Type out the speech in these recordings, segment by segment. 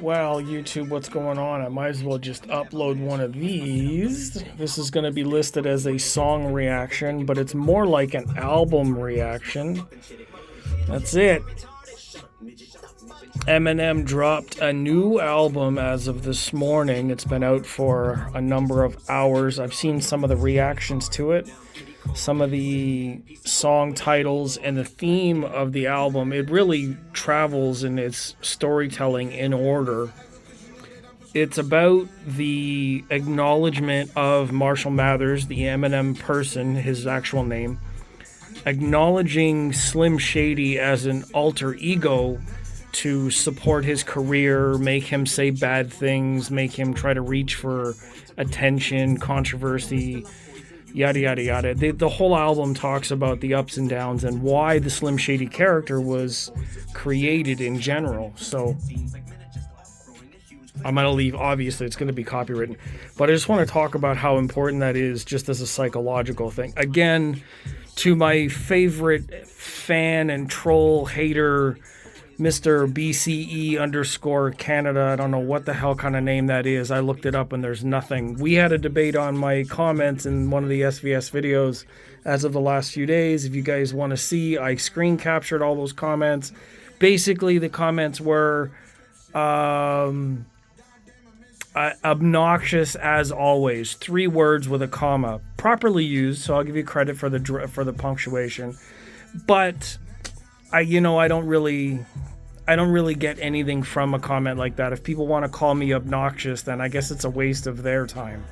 Well, YouTube, what's going on? I might as well just upload one of these. This is going to be listed as a song reaction, but it's more like an album reaction. That's it. Eminem dropped a new album as of this morning. It's been out for a number of hours. I've seen some of the reactions to it, some of the song titles, and the theme of the album. It really travels in its storytelling in order. It's about the acknowledgement of Marshall Mathers, the Eminem person, his actual name, acknowledging Slim Shady as an alter ego to support his career, make him say bad things, make him try to reach for attention, controversy, yada yada yada. The whole album talks about the ups and downs and why the Slim Shady character was created in general. So I'm going to leave, obviously it's going to be copywritten, but I just want to talk about how important that is just as a psychological thing. Again, to my favorite fan and troll hater, Mr. BCE underscore Canada. I don't know what the hell kind of name that is. I looked it up and there's nothing. We had a debate on my comments in one of the SVS videos as of the last few days. If you guys want to see, I screen captured all those comments. Basically, the comments were obnoxious as always. 3 words with a comma. Properly used, so I'll give you credit for the punctuation. But I don't really get anything from a comment like that. If people want to call me obnoxious, then I guess it's a waste of their time,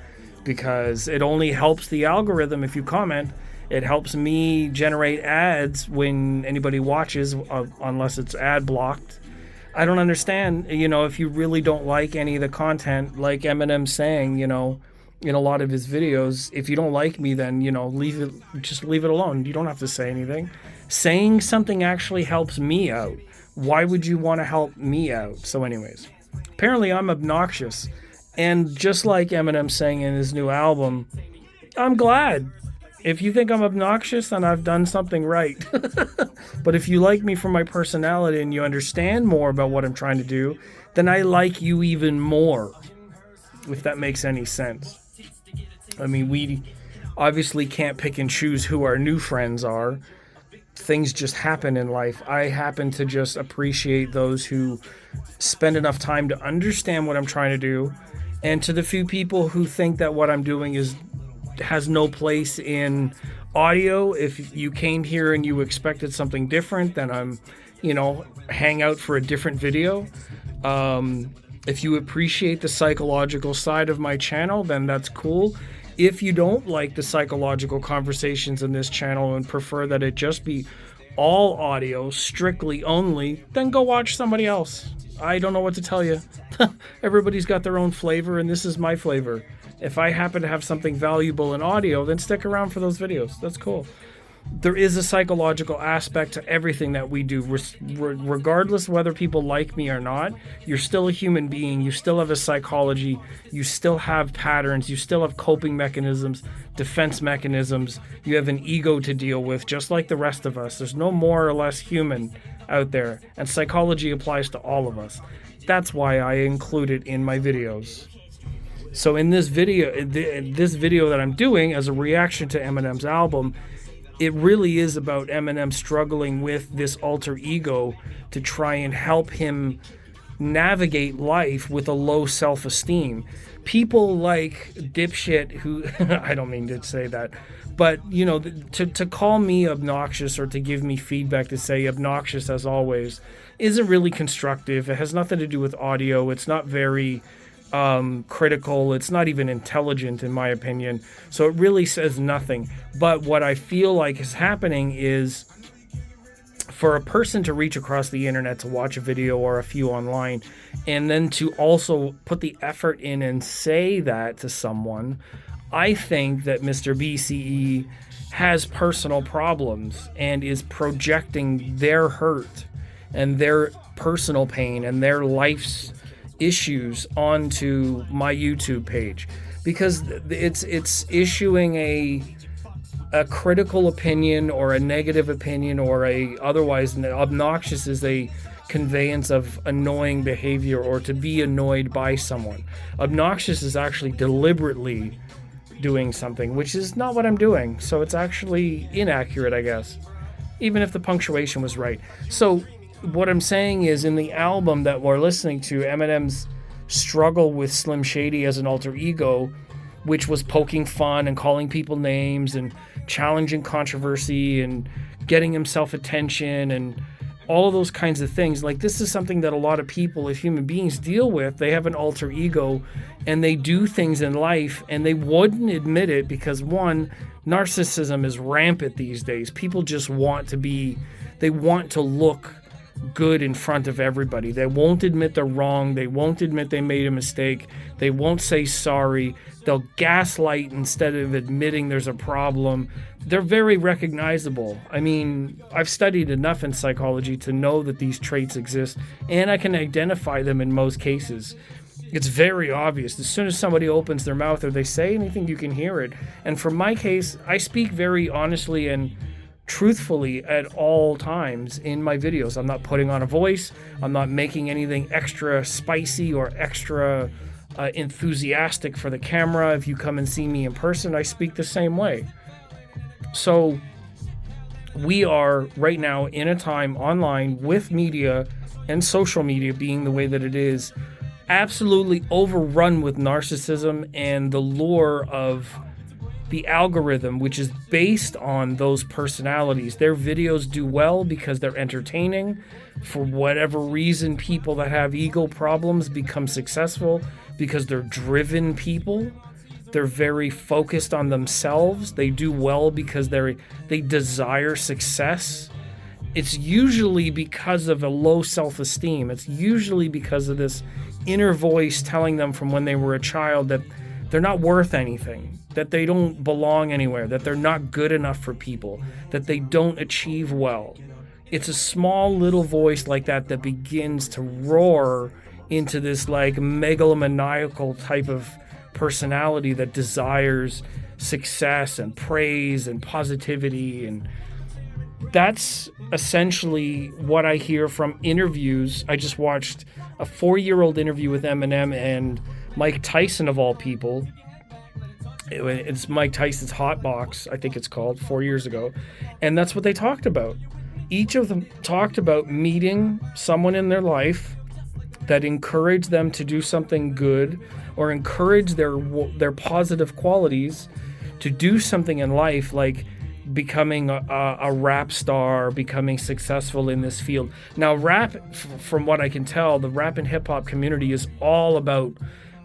because it only helps the algorithm if you comment. It helps me generate ads when anybody watches, unless it's ad blocked. I don't understand, if you really don't like any of the content, like Eminem saying, in a lot of his videos, if you don't like me, then, leave it alone. You don't have to say anything. Saying something actually helps me out. Why would you want to help me out? So anyways, apparently I'm obnoxious. And just like Eminem saying in his new album, I'm glad. If you think I'm obnoxious, then I've done something right. But if you like me for my personality and you understand more about what I'm trying to do, then I like you even more, if that makes any sense. I mean, we obviously can't pick and choose who our new friends are. Things just happen in life. I happen to just appreciate those who spend enough time to understand what I'm trying to do. And to the few people who think that what I'm doing has no place in audio, if you came here and you expected something different, then I'm, hang out for a different video. If you appreciate the psychological side of my channel, then that's cool. If you don't like the psychological conversations in this channel and prefer that it just be all audio, strictly only, then go watch somebody else. I don't know what to tell you. Everybody's got their own flavor, and this is my flavor. If I happen to have something valuable in audio, then stick around for those videos. That's cool. There is a psychological aspect to everything that we do. Regardless whether people like me or not, you're still a human being. You still have a psychology. You still have patterns. You still have coping mechanisms, defense mechanisms. You have an ego to deal with, just like the rest of us. There's no more or less human out there. And psychology applies to all of us. That's why I include it in my videos. So in this video that I'm doing as a reaction to Eminem's album, it really is about Eminem struggling with this alter ego to try and help him navigate life with a low self-esteem. People like dipshit who, I don't mean to say that, but, to call me obnoxious or to give me feedback to say obnoxious as always isn't really constructive. It has nothing to do with audio. It's not very critical. It's not even intelligent, in my opinion. So it really says nothing. But what I feel like is happening is, for a person to reach across the internet to watch a video or a few online, and then to also put the effort in and say that to someone, I think that Mr. BCE has personal problems and is projecting their hurt and their personal pain and their life's issues onto my YouTube page, because it's issuing a critical opinion or a negative opinion or a otherwise obnoxious is a conveyance of annoying behavior or to be annoyed by someone. Obnoxious is actually deliberately doing something, which is not what I'm doing. So it's actually inaccurate, I guess, even if the punctuation was right. So what I'm saying is, in the album that we're listening to, Eminem's struggle with Slim Shady as an alter ego, which was poking fun and calling people names and challenging controversy and getting himself attention and all of those kinds of things. Like, this is something that a lot of people, as human beings, deal with. They have an alter ego and they do things in life and they wouldn't admit it because, one, narcissism is rampant these days. People just want to look good in front of everybody. They won't admit they're wrong. They won't admit they made a mistake. They won't say sorry. They'll gaslight instead of admitting there's a problem. They're very recognizable. I mean, I've studied enough in psychology to know that these traits exist, and I can identify them in most cases. It's very obvious. As soon as somebody opens their mouth or they say anything, you can hear it. And for my case, I speak very honestly and truthfully at all times in my videos. I'm not putting on a voice. I'm not making anything extra spicy or extra enthusiastic for the camera. If you come and see me in person, I speak the same way. So we are right now in a time online with media and social media being the way that it is, absolutely overrun with narcissism and the lure of the algorithm, which is based on those personalities. Their videos do well because they're entertaining. For whatever reason, people that have ego problems become successful because they're driven people. They're very focused on themselves. They do well because they desire success. It's usually because of a low self-esteem. It's usually because of this inner voice telling them from when they were a child that they're not worth anything, that they don't belong anywhere, that they're not good enough for people, that they don't achieve well. It's a small little voice like that that begins to roar into this like megalomaniacal type of personality that desires success and praise and positivity. And that's essentially what I hear from interviews. I just watched a 4-year-old interview with Eminem and Mike Tyson, of all people. It's Mike Tyson's Hot Box, I think it's called, 4 years ago. And that's what they talked about. Each of them talked about meeting someone in their life that encouraged them to do something good or encourage their positive qualities to do something in life, like becoming a rap star, becoming successful in this field. Now, rap, from what I can tell, the rap and hip hop community is all about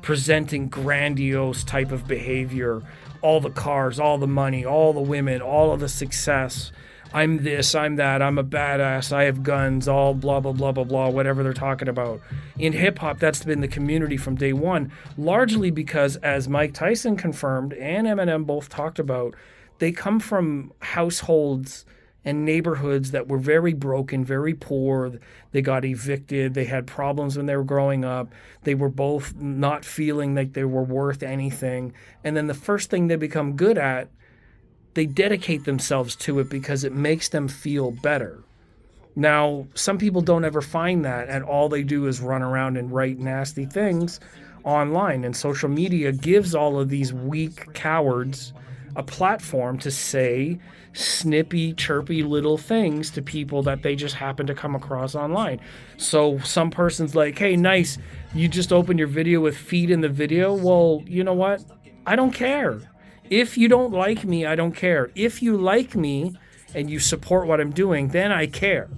presenting grandiose type of behavior, all the cars, all the money, all the women, all of the success. I'm this, I'm that, I'm a badass, I have guns, all blah, blah, blah, blah, blah, whatever they're talking about. In hip-hop, that's been the community from day one, largely because, as Mike Tyson confirmed and Eminem both talked about, they come from households and neighborhoods that were very broken, very poor. They got evicted. They had problems when they were growing up. They were both not feeling like they were worth anything. And then the first thing they become good at, they dedicate themselves to it because it makes them feel better. Now, some people don't ever find that, and all they do is run around and write nasty things online. And social media gives all of these weak cowards a platform to say snippy, chirpy little things to people that they just happen to come across online. So some person's like, hey, nice, you just opened your video with feet in the video. Well, you know what? I don't care. If you don't like me, I don't care. If you like me and you support what I'm doing, then I care.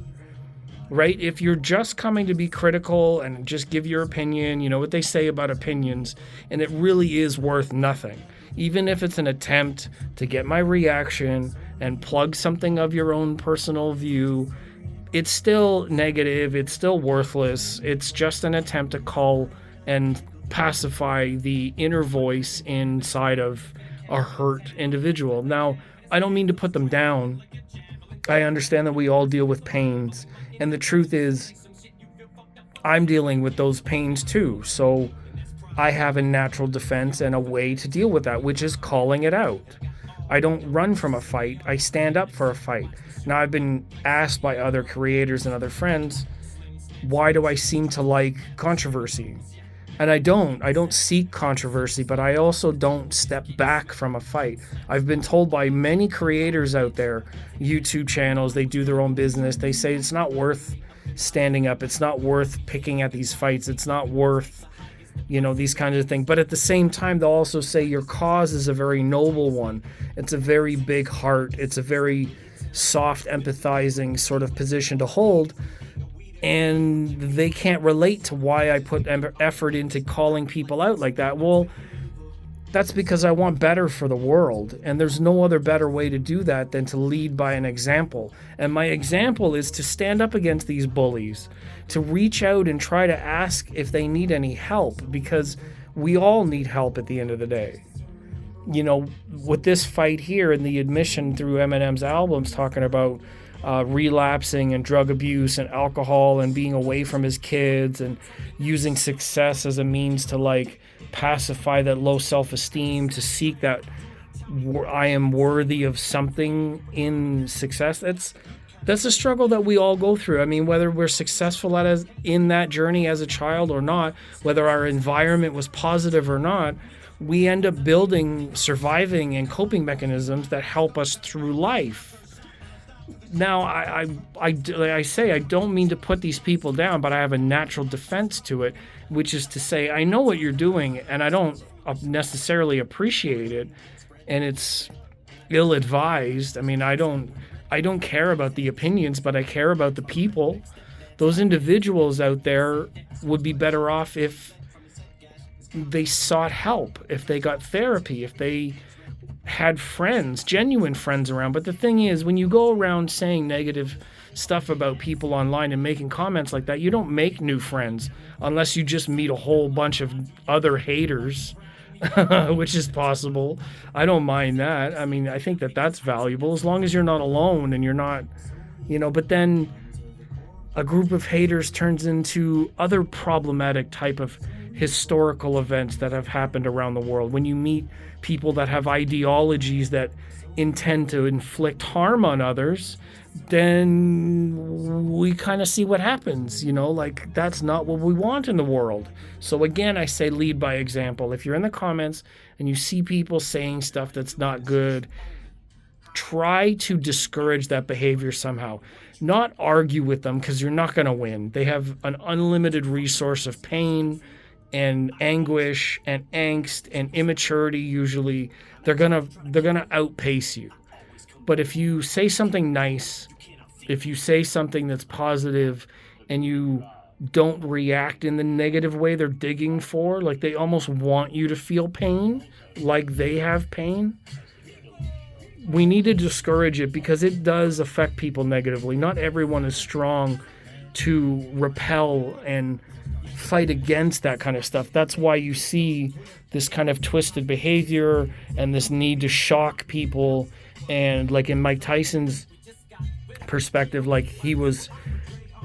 Right? If you're just coming to be critical and just give your opinion, you know what they say about opinions, and it really is worth nothing. Even if it's an attempt to get my reaction and plug something of your own personal view, it's still negative, it's still worthless. It's just an attempt to call and pacify the inner voice inside of a hurt individual. Now, I don't mean to put them down. I understand that we all deal with pains, and the truth is, I'm dealing with those pains too. So I have a natural defense and a way to deal with that, which is calling it out. I don't run from a fight. I stand up for a fight. Now, I've been asked by other creators and other friends, why do I seem to like controversy? And I don't seek controversy, but I also don't step back from a fight. I've been told by many creators out there, YouTube channels, they do their own business. They say it's not worth standing up. It's not worth picking at these fights. It's not worth, these kinds of things. But at the same time, they'll also say your cause is a very noble one. It's a very big heart. It's a very soft, empathizing sort of position to hold. And they can't relate to why I put effort into calling people out like that. Well, that's because I want better for the world. And there's no other better way to do that than to lead by an example. And my example is to stand up against these bullies, to reach out and try to ask if they need any help, because we all need help at the end of the day. With this fight here and the admission through Eminem's albums talking about relapsing and drug abuse and alcohol and being away from his kids and using success as a means to pacify that low self-esteem, to seek that I am worthy of something in success. That's a struggle that we all go through. I mean, whether we're successful in that journey as a child or not, whether our environment was positive or not, we end up building surviving and coping mechanisms that help us through life. Now, I say, I don't mean to put these people down, but I have a natural defense to it, which is to say, I know what you're doing, and I don't necessarily appreciate it, and it's ill-advised. I mean, I don't care about the opinions, but I care about the people. Those individuals out there would be better off if they sought help, if they got therapy, if they had friends, genuine friends around. But the thing is, when you go around saying negative stuff about people online and making comments like that, you don't make new friends unless you just meet a whole bunch of other haters, which is possible. I don't mind that. I mean, I think that that's valuable as long as you're not alone and you're not, but then a group of haters turns into other problematic type of historical events that have happened around the world. When you meet people that have ideologies that intend to inflict harm on others, then we kind of see what happens, that's not what we want in the world. So again, I say lead by example. If you're in the comments and you see people saying stuff that's not good, try to discourage that behavior somehow. Not argue with them, because you're not going to win. They have an unlimited resource of pain and anguish and angst and immaturity. Usually they're gonna outpace you. But if you say something nice, if you say something that's positive, and you don't react in the negative way they're digging for, like they almost want you to feel pain, like they have pain, we need to discourage it, because it does affect people negatively. Not everyone is strong to repel and fight against that kind of stuff. That's why you see this kind of twisted behavior and this need to shock people. And like in Mike Tyson's perspective, like he was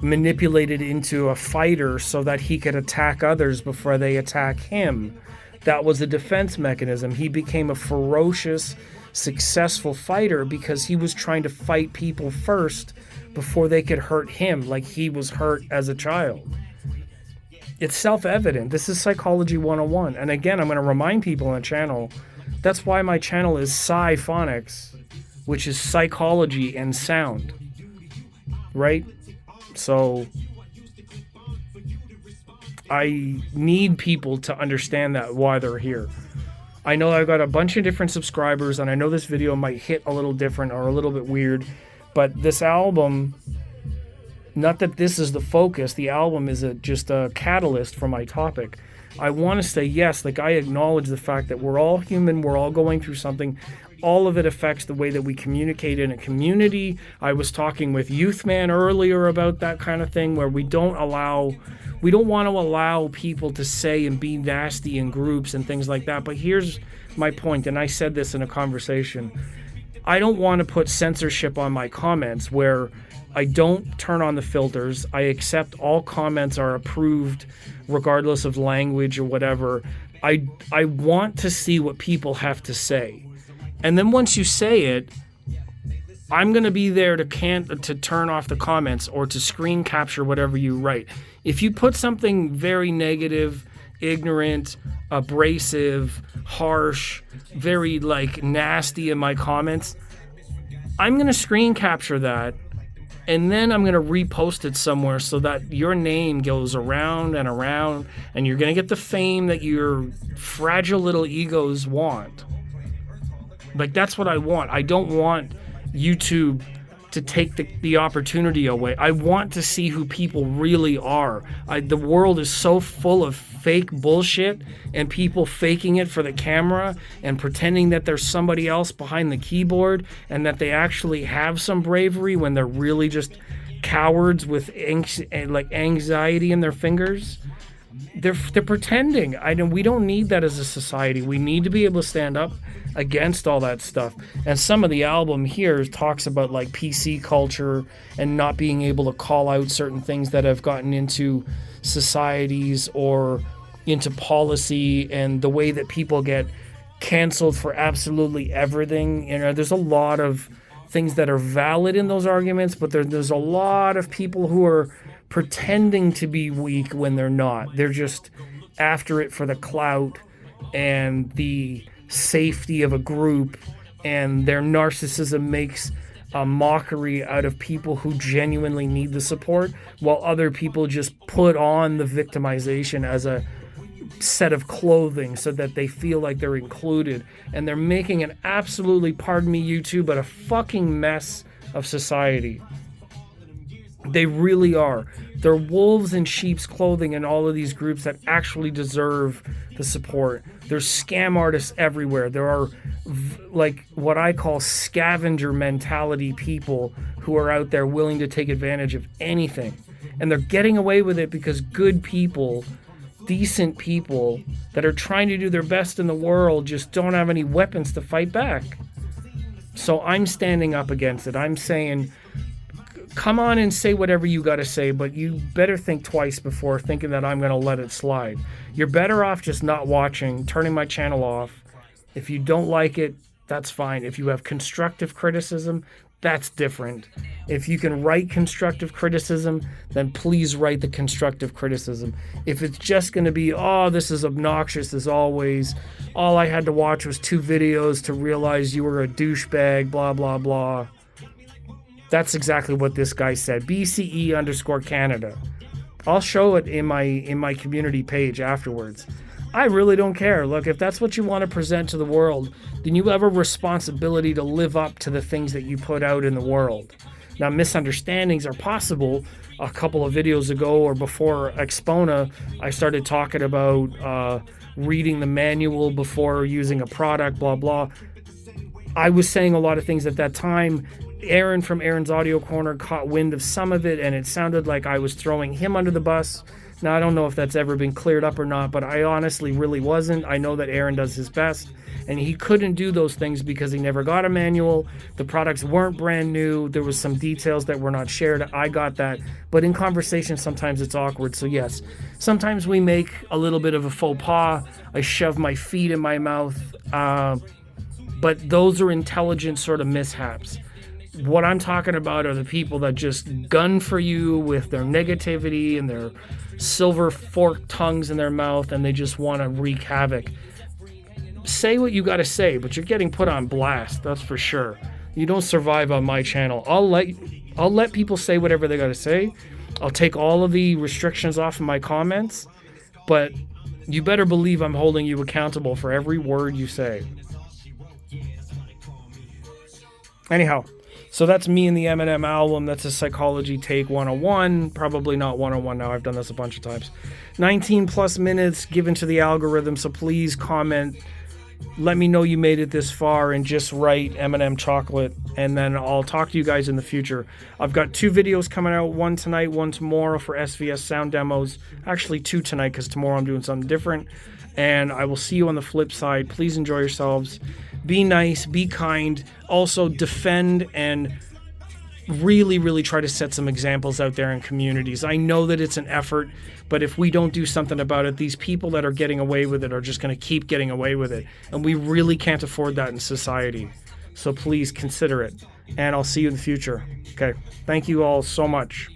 manipulated into a fighter so that he could attack others before they attack him. That was a defense mechanism. He became a ferocious, successful fighter because he was trying to fight people first before they could hurt him, like he was hurt as a child. It's self-evident. This is Psychology 101. And again, I'm going to remind people on the channel, that's why my channel is Psyphonics, which is psychology and sound. Right? So I need people to understand that, why they're here. I know I've got a bunch of different subscribers, and I know this video might hit a little different or a little bit weird, but this album, not that this is the focus, the album is just a catalyst for my topic. I want to say yes, like I acknowledge the fact that we're all human, we're all going through something. All of it affects the way that we communicate in a community. I was talking with Youthman earlier about that kind of thing, where we don't want to allow people to say and be nasty in groups and things like that. But here's my point, and I said this in a conversation. I don't want to put censorship on my comments where I don't turn on the filters. I accept all comments are approved regardless of language or whatever. I want to see what people have to say. And then once you say it, I'm going to be there to turn off the comments or to screen capture whatever you write. If you put something very negative, ignorant, abrasive, harsh, very like nasty in my comments, I'm going to screen capture that, and then I'm going to repost it somewhere so that your name goes around and around, and you're going to get the fame that your fragile little egos want. Like, that's what I want. I don't want YouTube to take the opportunity away. I want to see who people really are. The world is so full of fake bullshit and people faking it for the camera and pretending that there's somebody else behind the keyboard and that they actually have some bravery when they're really just cowards with anxiety in their fingers. They're pretending. We don't need that as a society. We need to be able to stand up against all that stuff. And some of the album here talks about like PC culture and not being able to call out certain things that have gotten into societies or into policy, and the way that people get canceled for absolutely everything. You know, there's a lot of things that are valid in those arguments, but there's a lot of people who are pretending to be weak when they're not. They're just after it for the clout and the safety of a group, and their narcissism makes a mockery out of people who genuinely need the support, while other people just put on the victimization as a set of clothing so that they feel like they're included. And they're making an absolutely, pardon me YouTube, but a fucking mess of society. They really are. They're wolves in sheep's clothing in all of these groups that actually deserve the support. There's scam artists everywhere. There are like what I call scavenger mentality people who are out there willing to take advantage of anything. And they're getting away with it because good people, decent people that are trying to do their best in the world just don't have any weapons to fight back. So I'm standing up against it. I'm saying, come on and say whatever you got to say, but you better think twice before thinking that I'm going to let it slide. You're better off just not watching, turning my channel off. If you don't like it, that's fine. If you have constructive criticism, that's different. If you can write constructive criticism, then please write the constructive criticism. If it's just going to be, oh, this is obnoxious as always, all I had to watch was 2 videos to realize you were a douchebag, blah, blah, blah. That's exactly what this guy said. BCE_Canada. I'll show it in my community page afterwards. I really don't care. Look, if that's what you want to present to the world, then you have a responsibility to live up to the things that you put out in the world. Now, misunderstandings are possible. A couple of videos ago or before Expona, I started talking about reading the manual before using a product, blah, blah. I was saying a lot of things at that time. Aaron from Aaron's Audio Corner caught wind of some of it, and it sounded like I was throwing him under the bus. Now, I don't know if that's ever been cleared up or not, but I honestly really wasn't. I know that Aaron does his best, and he couldn't do those things because he never got a manual. The products weren't brand new. There was some details that were not shared. I got that. But in conversation, sometimes it's awkward. So yes, sometimes we make a little bit of a faux pas. I shove my feet in my mouth. But those are intelligent sort of mishaps. What I'm talking about are the people that just gun for you with their negativity and their silver forked tongues in their mouth, and they just want to wreak havoc. Say what you got to say, but you're getting put on blast, that's for sure. You don't survive on my channel. I'll let people say whatever they got to say. I'll take all of the restrictions off of my comments, but you better believe I'm holding you accountable for every word you say. Anyhow, so that's me and the Eminem album. That's a Psychology Take 101. Probably not 101 now. I've done this a bunch of times. 19 plus minutes given to the algorithm. So please comment. Let me know you made it this far and just write Eminem Chocolate. And then I'll talk to you guys in the future. I've got 2 videos coming out. One tonight, one tomorrow for SVS sound demos. Actually 2 tonight because tomorrow I'm doing something different. And I will see you on the flip side. Please enjoy yourselves. Be nice, be kind, also defend and really, really try to set some examples out there in communities. I know that it's an effort, but if we don't do something about it, these people that are getting away with it are just going to keep getting away with it. And we really can't afford that in society. So please consider it. And I'll see you in the future. Okay. Thank you all so much.